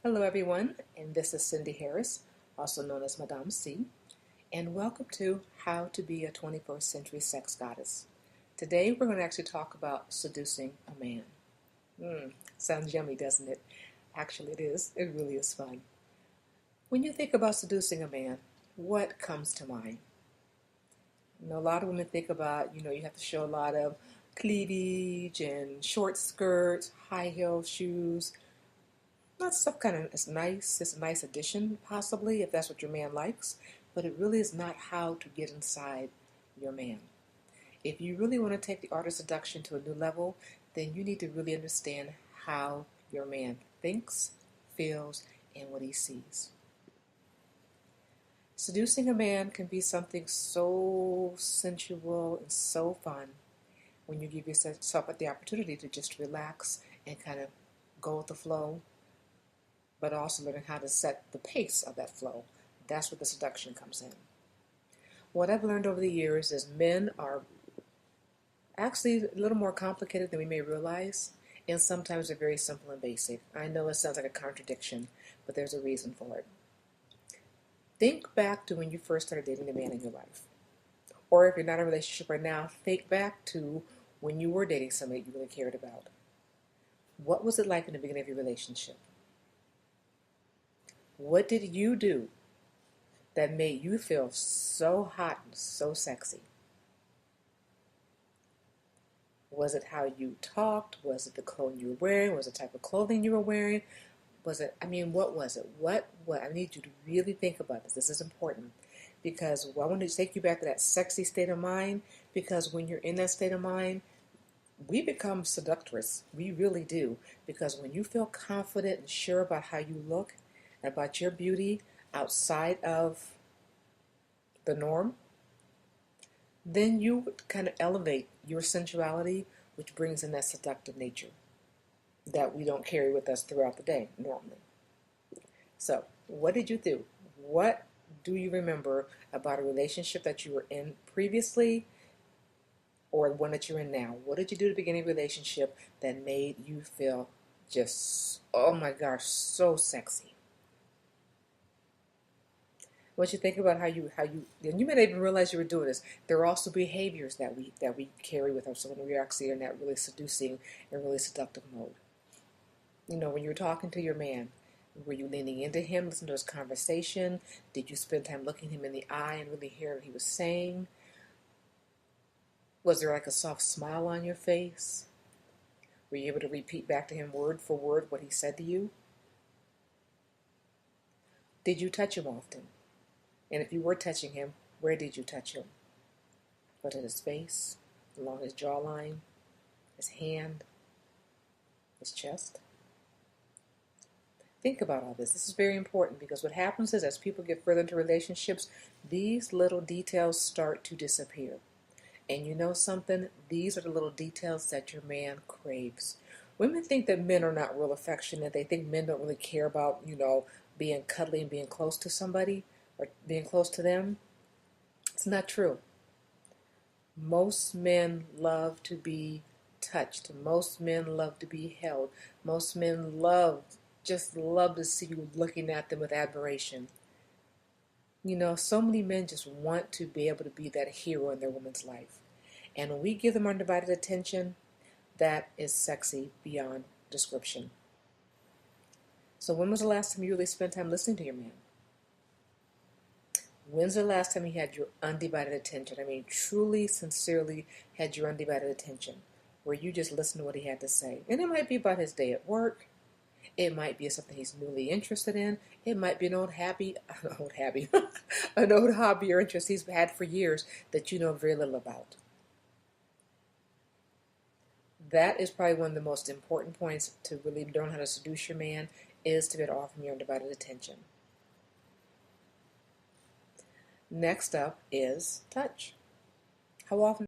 Hello, everyone, and this is Cindy Harris, also known as Madame C, and welcome to How to Be a 21st Century Sex Goddess. Today, we're going to actually talk about seducing a man. Sounds yummy, doesn't it? Actually, it is. It really is fun. When you think about seducing a man, what comes to mind? A lot of women think about, you have to show a lot of cleavage and short skirts, high heel shoes. That stuff kind of is nice. It's a nice addition, possibly, if that's what your man likes. But it really is not how to get inside your man. If you really want to take the art of seduction to a new level, then you need to really understand how your man thinks, feels, and what he sees. Seducing a man can be something so sensual and so fun when you give yourself the opportunity to just relax and kind of go with the flow, but also learning how to set the pace of that flow. That's where the seduction comes in. What I've learned over the years is men are actually a little more complicated than we may realize, and sometimes they're very simple and basic. I know it sounds like a contradiction, but there's a reason for it. Think back to when you first started dating the man in your life. Or if you're not in a relationship right now, think back to when you were dating somebody you really cared about. What was it like in the beginning of your relationship? What did you do that made you feel so hot and so sexy? Was it how you talked? Was it the clothing you were wearing? Was it the type of clothing you were wearing? What was it? What? I need you to really think about this. This is important because I want to take you back to that sexy state of mind, because when you're in that state of mind, we become seductress. We really do. Because when you feel confident and sure about how you look, about your beauty outside of the norm, then you kind of elevate your sensuality, which brings in that seductive nature that we don't carry with us throughout the day normally. So, what did you do? What do you remember about a relationship that you were in previously or one that you're in now? What did you do at the beginning of a relationship that made you feel just, oh my gosh, so sexy? Once you think about how you, and you may not even realize you were doing this. There are also behaviors that we carry with us when we actually are in that really seducing and really seductive mode. When you were talking to your man, were you leaning into him, listening to his conversation? Did you spend time looking him in the eye and really hear what he was saying? Was there like a soft smile on your face? Were you able to repeat back to him word for word what he said to you? Did you touch him often? And if you were touching him, where did you touch him? Was it his face, along his jawline, his hand, his chest? Think about all this. This is very important because what happens is as people get further into relationships, these little details start to disappear. And you know something? These are the little details that your man craves. Women think that men are not real affectionate. They think men don't really care about, being cuddly and being close to somebody or being close to them. It's not true. Most men love to be touched. Most men love to be held. Most men just love to see you looking at them with admiration. So many men just want to be able to be that hero in their woman's life. And when we give them undivided attention, that is sexy beyond description. So when was the last time you really spent time listening to your man? When's the last time you had your undivided attention? Truly, sincerely had your undivided attention, where you just listened to what he had to say. And it might be about his day at work. It might be something he's newly interested in. It might be an old hobby or interest he's had for years that you know very little about. That is probably one of the most important points to really learn how to seduce your man, is to be able to offer him your undivided attention. Next up is touch. How often